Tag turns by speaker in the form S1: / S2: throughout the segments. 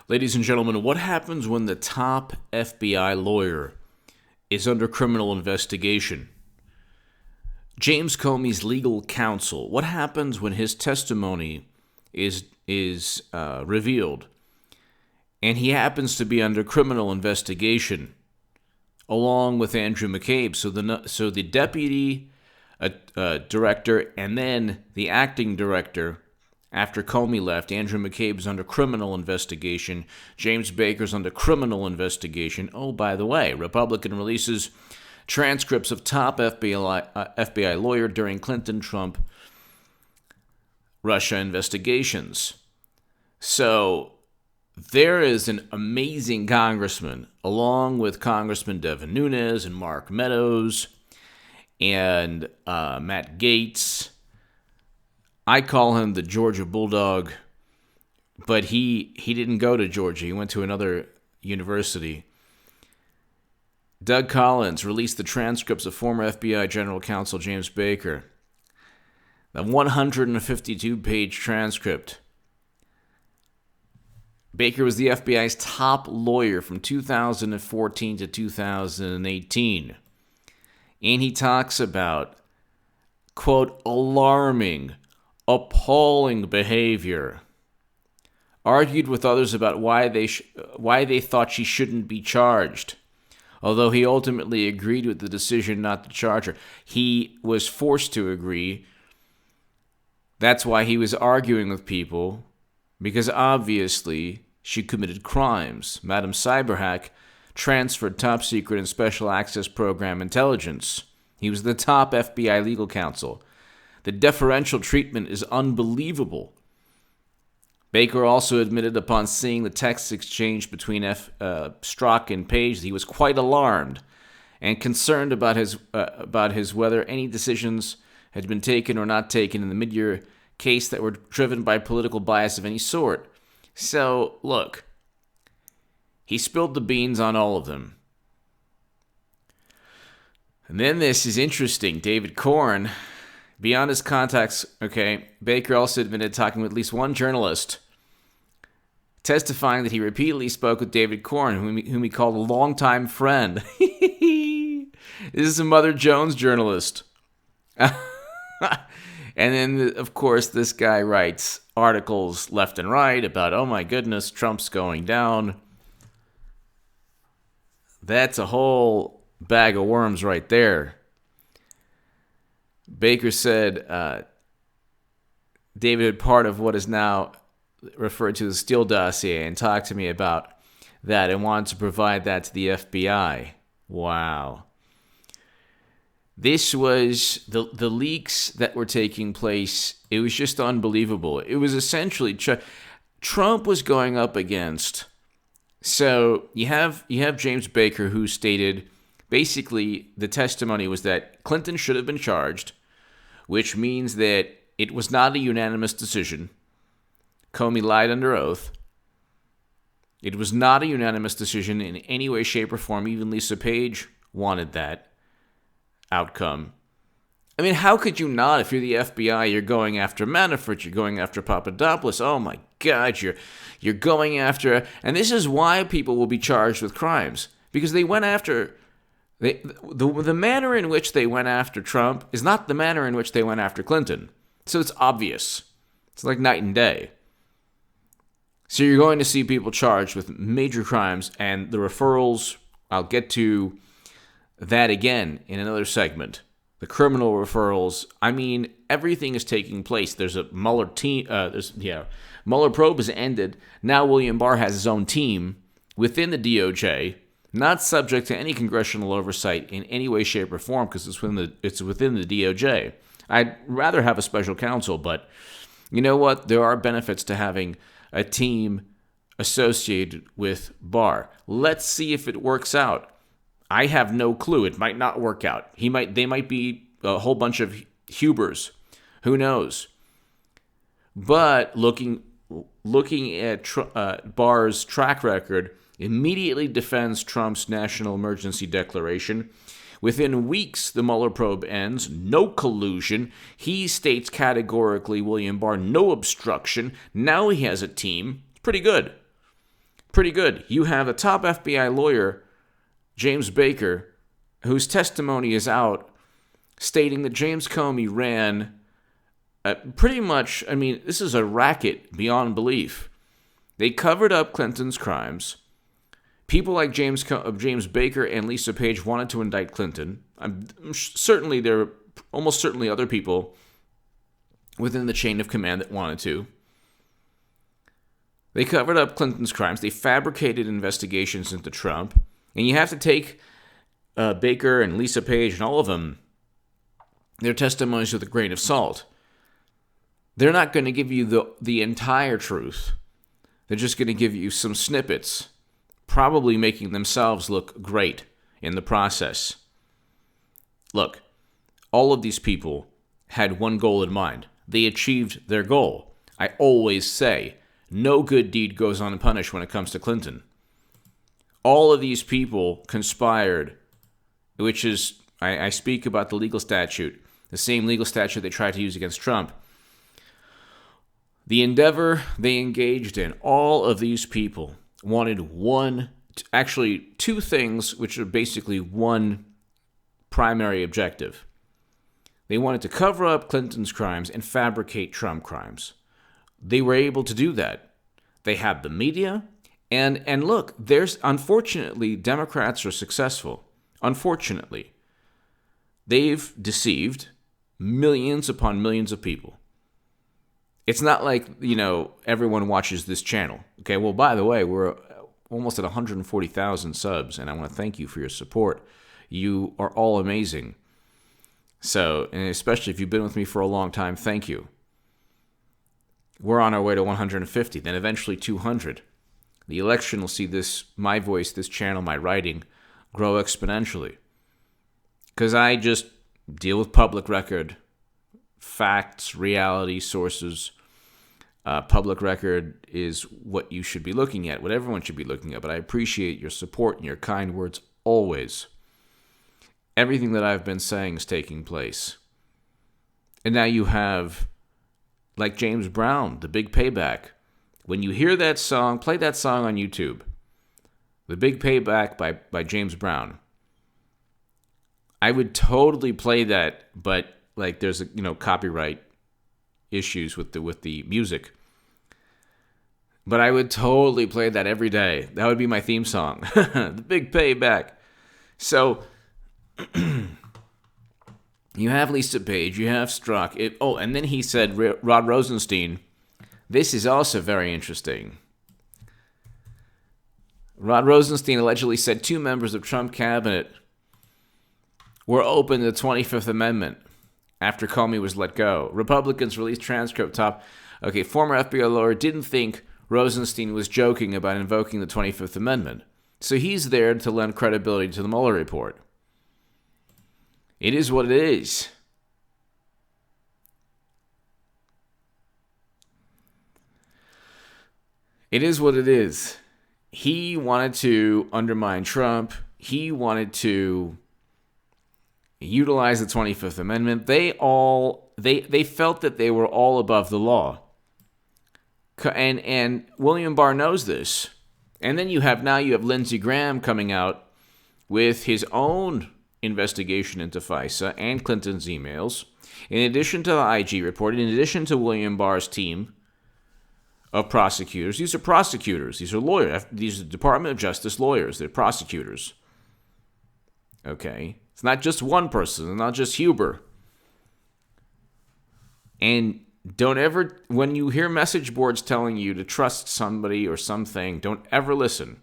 S1: Ladies and gentlemen, what happens when the top FBI lawyer is under criminal investigation? James Comey's legal counsel. What happens when his testimony is revealed, and he happens to be under criminal investigation, along with Andrew McCabe? So the deputy director and then the acting director. After Comey left, Andrew McCabe's under criminal investigation. James Baker's under criminal investigation. Oh, by the way, Republican releases transcripts of top FBI lawyer during Clinton-Trump Russia investigations. So there is an amazing congressman, along with Congressman Devin Nunes and Mark Meadows and Matt Gaetz. I call him the Georgia Bulldog, but he didn't go to Georgia. He went to another university. Doug Collins released the transcripts of former FBI General Counsel James Baker. The 152-page transcript. Baker was the FBI's top lawyer from 2014 to 2018. And he talks about, quote, alarming, appalling behavior. Argued with others about why they thought she shouldn't be charged. Although he ultimately agreed with the decision not to charge her. He was forced to agree. That's why he was arguing with people, because obviously she committed crimes. Madam Cyberhack transferred top secret and special access program intelligence. He was the top FBI legal counsel. The deferential treatment is unbelievable. Baker also admitted upon seeing the text exchange between Strzok and Page, he was quite alarmed and concerned about his whether any decisions had been taken or not taken in the mid-year case that were driven by political bias of any sort. So, look, he spilled the beans on all of them. And then this is interesting. David Corn, beyond his contacts, Baker also admitted talking with at least one journalist, testifying that he repeatedly spoke with David Corn, whom he called a longtime friend. This is a Mother Jones journalist. And then, of course, this guy writes articles left and right about, oh my goodness, Trump's going down. That's a whole bag of worms right there. Baker said David had part of what is now referred to as Steele dossier and talked to me about that and wanted to provide that to the FBI. Wow. This was the leaks that were taking place. It was just unbelievable. It was essentially Trump was going up against. So you have James Baker, who stated basically the testimony was that Clinton should have been charged, which means that it was not a unanimous decision. Comey lied under oath. It was not a unanimous decision in any way, shape, or form. Even Lisa Page wanted that outcome. I mean, how could you not? If you're the FBI, you're going after Manafort, you're going after Papadopoulos. Oh my God, you're going after, and this is why people will be charged with crimes, because they went after the manner in which they went after Trump is not the manner in which they went after Clinton. So it's obvious. It's like night and day. So you're going to see people charged with major crimes, and the referrals, I'll get to that again in another segment. The criminal referrals, I mean, everything is taking place. There's a Mueller team, Mueller probe has ended. Now William Barr has his own team within the DOJ, not subject to any congressional oversight in any way, shape, or form, because it's within the DOJ. I'd rather have a special counsel, but you know what? There are benefits to having a team associated with Barr. Let's see if it works out. I have no clue. It might not work out. They might be a whole bunch of Hubers. Who knows? But looking at Barr's track record, immediately defends Trump's national emergency declaration. Within weeks, the Mueller probe ends. No collusion. He states categorically, William Barr, no obstruction. Now he has a team. It's pretty good. pretty good. You have a top FBI lawyer, James Baker, whose testimony is out, stating that James Comey ran pretty much, I mean, this is a racket beyond belief. They covered up Clinton's crimes. People like James Baker and Lisa Page wanted to indict Clinton. Certainly, there are almost certainly other people within the chain of command that wanted to. They covered up Clinton's crimes. They fabricated investigations into Trump. And you have to take Baker and Lisa Page and all of them, their testimonies with a grain of salt. They're not going to give you the entire truth. They're just going to give you some snippets, probably making themselves look great in the process. Look, all of these people had one goal in mind. They achieved their goal. I always say, no good deed goes unpunished when it comes to Clinton. All of these people conspired, which is, I speak about the legal statute, the same legal statute they tried to use against Trump. The endeavor they engaged in, all of these people wanted two things, which are basically one primary objective. They wanted to cover up Clinton's crimes and fabricate Trump crimes. They were able to do that. They have the media, and look, unfortunately, Democrats are successful. Unfortunately. They've deceived millions upon millions of people. It's not like, everyone watches this channel. Okay, well, by the way, we're almost at 140,000 subs, and I want to thank you for your support. You are all amazing. So, and especially if you've been with me for a long time, thank you. We're on our way to 150, then eventually 200. The election will see my voice, this channel, my writing, grow exponentially. Because I just deal with public record, facts, reality, sources. Public record is what you should be looking at, what everyone should be looking at. But I appreciate your support and your kind words always. Everything that I've been saying is taking place. And now you have, like James Brown, The Big Payback. When you hear that song, play that song on YouTube. The Big Payback by James Brown. I would totally play that, but there's copyright issues with the music. But I would totally play that every day. That would be my theme song. The Big Payback. So you have Lisa Page, you have Strzok. And then he said Rod Rosenstein. This is also very interesting. Rod Rosenstein allegedly said 2 members of Trump cabinet were open to the 25th Amendment after Comey was let go. Republicans released transcript former FBI lawyer didn't think Rosenstein was joking about invoking the 25th Amendment. So he's there to lend credibility to the Mueller report. It is what it is. It is what it is. He wanted to undermine Trump. He wanted to utilize the 25th Amendment. They felt that they were all above the law. And William Barr knows this. And then you have Lindsey Graham coming out with his own investigation into FISA and Clinton's emails. In addition to the IG report, in addition to William Barr's team of prosecutors. These are prosecutors. These are lawyers. These are Department of Justice lawyers. They're prosecutors. Okay? It's not just one person. It's not just Huber. And don't ever, when you hear message boards telling you to trust somebody or something, don't ever listen.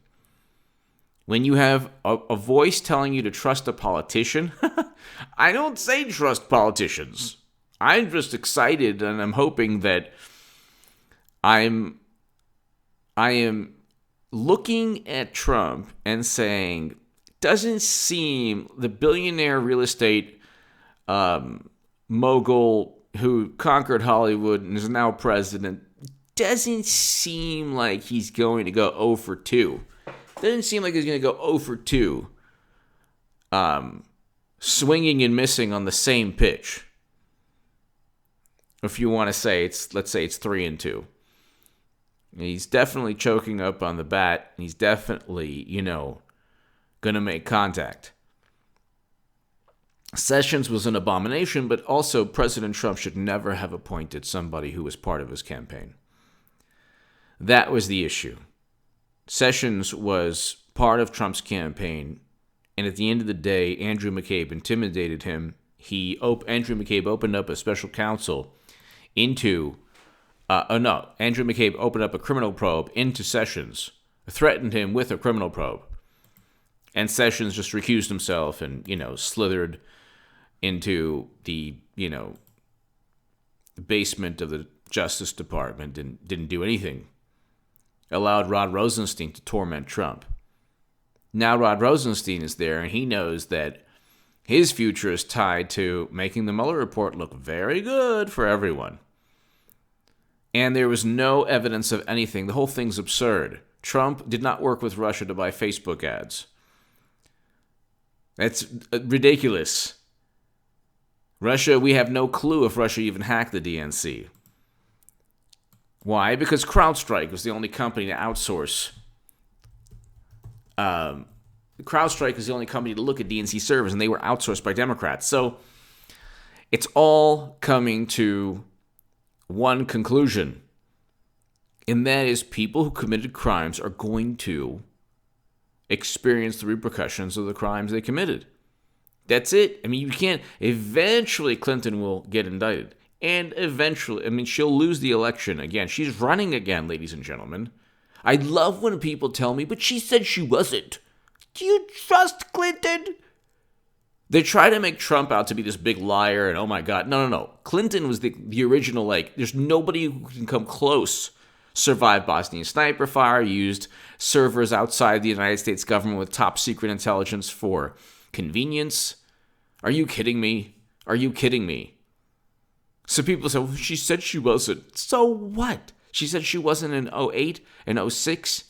S1: When you have a voice telling you to trust a politician, I don't say trust politicians. I'm just excited and I'm hoping that I am looking at Trump and saying, doesn't seem the billionaire real estate mogul who conquered Hollywood and is now president, doesn't seem like he's going to go 0 for 2. Doesn't seem like he's going to go 0 for 2 swinging and missing on the same pitch. If you want to say let's say it's 3 and 2. He's definitely choking up on the bat. He's definitely, going to make contact. Sessions was an abomination, but also President Trump should never have appointed somebody who was part of his campaign. That was the issue. Sessions was part of Trump's campaign, and at the end of the day, Andrew McCabe intimidated him. Andrew McCabe opened up a special counsel Andrew McCabe opened up a criminal probe into Sessions, threatened him with a criminal probe, and Sessions just recused himself and, slithered into the, basement of the Justice Department and didn't do anything. Allowed Rod Rosenstein to torment Trump. Now Rod Rosenstein is there, and he knows that his future is tied to making the Mueller report look very good for everyone. And there was no evidence of anything. The whole thing's absurd. Trump did not work with Russia to buy Facebook ads. That's ridiculous. Russia, we have no clue if Russia even hacked the DNC. Why? Because CrowdStrike was the only company to outsource. CrowdStrike was the only company to look at DNC servers, and they were outsourced by Democrats. So it's all coming to one conclusion, and that is people who committed crimes are going to experience the repercussions of the crimes they committed. That's it. I mean, you can't. Eventually, Clinton will get indicted. And eventually, she'll lose the election again. She's running again, ladies and gentlemen. I love when people tell me, but she said she wasn't. Do you trust Clinton? They try to make Trump out to be this big liar, and oh my God. No. Clinton was the original, there's nobody who can come close. Survived Bosnian sniper fire, used servers outside the United States government with top secret intelligence for convenience. Are you kidding me? So people say, well, she said she wasn't. So what? She said she wasn't in 08 and 06.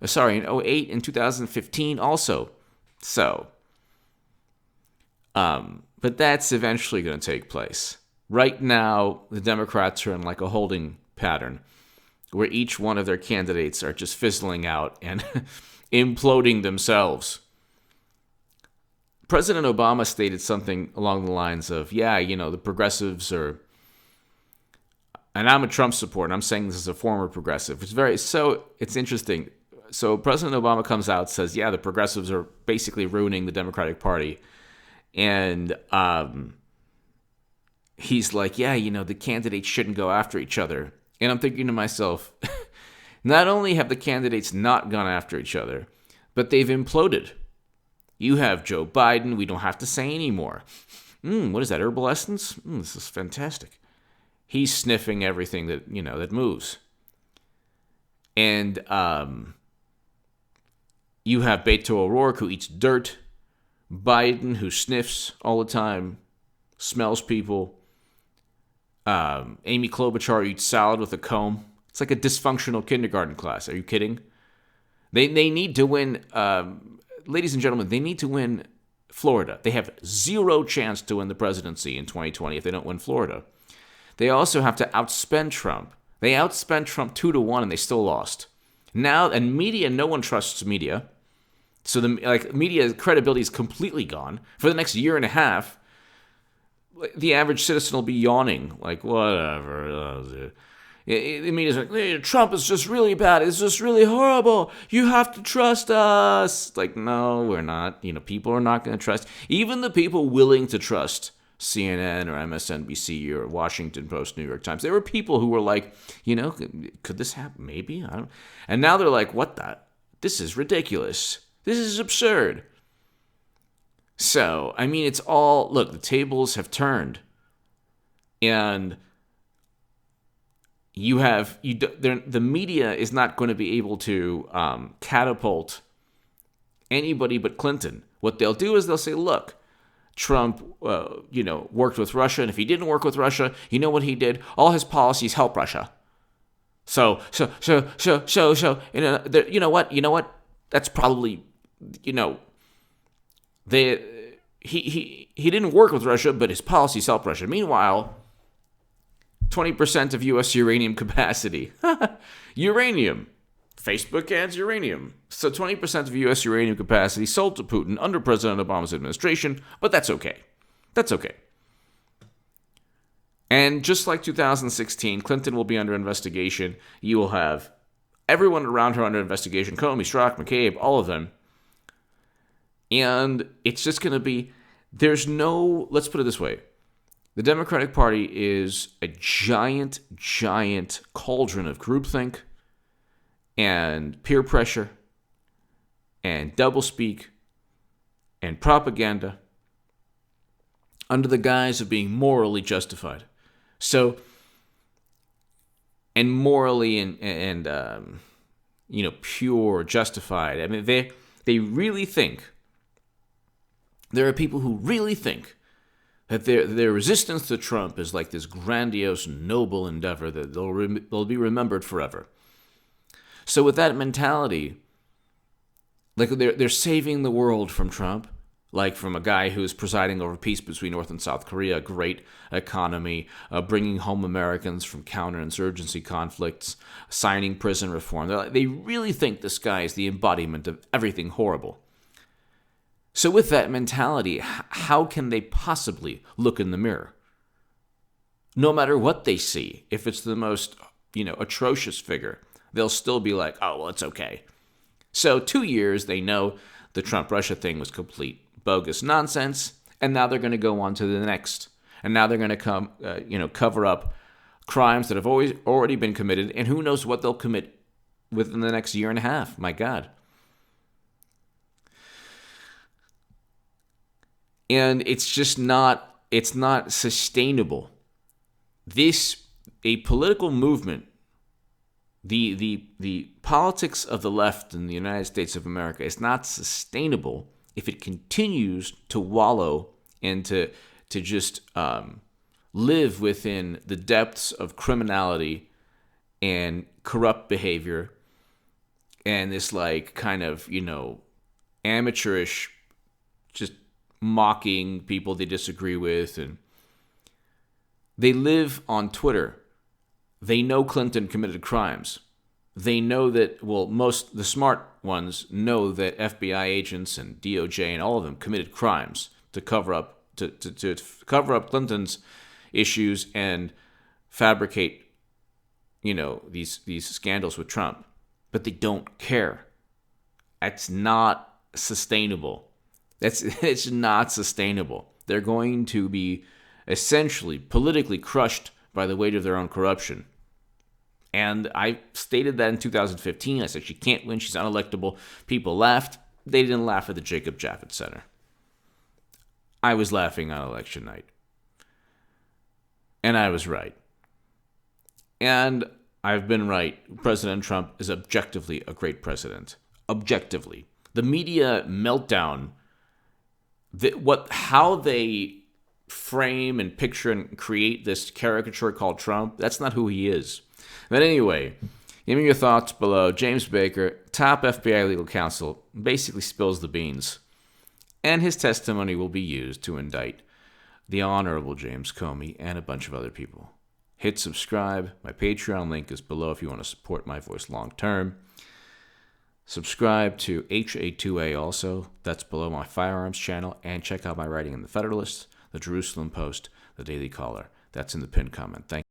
S1: In 08 and 2015 also. So, but that's eventually going to take place. Right now, the Democrats are in like a holding pattern where each one of their candidates are just fizzling out and imploding themselves. President Obama stated something along the lines of, the progressives are, and I'm a Trump supporter, and I'm saying this as a former progressive. It's interesting. So President Obama comes out and says, the progressives are basically ruining the Democratic Party. And he's like, the candidates shouldn't go after each other. And I'm thinking to myself, not only have the candidates not gone after each other, but they've imploded. You have Joe Biden. We don't have to say anymore. What is that, herbal essence? This is fantastic. He's sniffing everything that, that moves. And you have Beto O'Rourke, who eats dirt. Biden, who sniffs all the time, smells people. Amy Klobuchar eats salad with a comb. It's like a dysfunctional kindergarten class. Are you kidding? They need to win, ladies and gentlemen, they need to win Florida. They have zero chance to win the presidency in 2020 if they don't win Florida. They also have to outspend Trump. They outspent Trump 2-1 and they still lost. Now, and media, no one trusts media. So the media credibility is completely gone. For the next year and a half, the average citizen will be yawning, like, whatever. The media's like, hey, Trump is just really bad. It's just really horrible. You have to trust us. Like, no, we're not. People are not going to trust. Even the people willing to trust CNN or MSNBC or Washington Post, New York Times, there were people who were like, could this happen? Maybe. I don't. And now they're like, what the? This is ridiculous. This is absurd. So, it's all, look, the tables have turned. And the media is not going to be able to catapult anybody but Clinton. What they'll do is they'll say, look, Trump, worked with Russia, and if he didn't work with Russia, you know what he did? All his policies help Russia. So, you know what? That's probably, he didn't work with Russia, but his policies help Russia. Meanwhile, 20% of U.S. uranium capacity. Uranium. Facebook adds uranium. So 20% of U.S. uranium capacity sold to Putin under President Obama's administration, but that's okay. That's okay. And just like 2016, Clinton will be under investigation. You will have everyone around her under investigation. Comey, Strzok, McCabe, all of them. And it's just going to be, let's put it this way. The Democratic Party is a giant, giant cauldron of groupthink and peer pressure and doublespeak and propaganda under the guise of being morally justified. So, and morally and pure, justified. I mean, they really think, there are people who really think that their resistance to Trump is like this grandiose, noble endeavor that they'll be remembered forever. So with that mentality, like they're saving the world from Trump, like from a guy who's presiding over peace between North and South Korea, great economy, bringing home Americans from counterinsurgency conflicts, signing prison reform. They really think this guy is the embodiment of everything horrible. So with that mentality, how can they possibly look in the mirror? No matter what they see, if it's the most, atrocious figure, they'll still be like, oh, well, it's okay. So 2 years, they know the Trump-Russia thing was complete bogus nonsense, and now they're going to go on to the next. And now they're going to cover up crimes that have already been committed, and who knows what they'll commit within the next year and a half. My God. And it's not sustainable. A political movement, the politics of the left in the United States of America is not sustainable if it continues to wallow and to just live within the depths of criminality and corrupt behavior and this kind of, amateurish, just mocking people they disagree with. And they live on Twitter. They know Clinton committed crimes. They know that, the smart ones know that FBI agents and DOJ and all of them committed crimes to cover up to cover up Clinton's issues and fabricate, these scandals with Trump. But they don't care. That's not sustainable. It's not sustainable. They're going to be essentially politically crushed by the weight of their own corruption. And I stated that in 2015. I said she can't win. She's unelectable. People laughed. They didn't laugh at the Jacob Javits Center. I was laughing on election night. And I was right. And I've been right. President Trump is objectively a great president. Objectively. The media meltdown, how they frame and picture and create this caricature called Trump, that's not who he is. But anyway, give me your thoughts below. James Baker, top FBI legal counsel, basically spills the beans. And his testimony will be used to indict the Honorable James Comey and a bunch of other people. Hit subscribe. My Patreon link is below if you want to support my voice long term. Subscribe to HA2A also. That's below my firearms channel. And check out my writing in the Federalist, the Jerusalem Post, the Daily Caller. That's in the pinned comment. Thank you.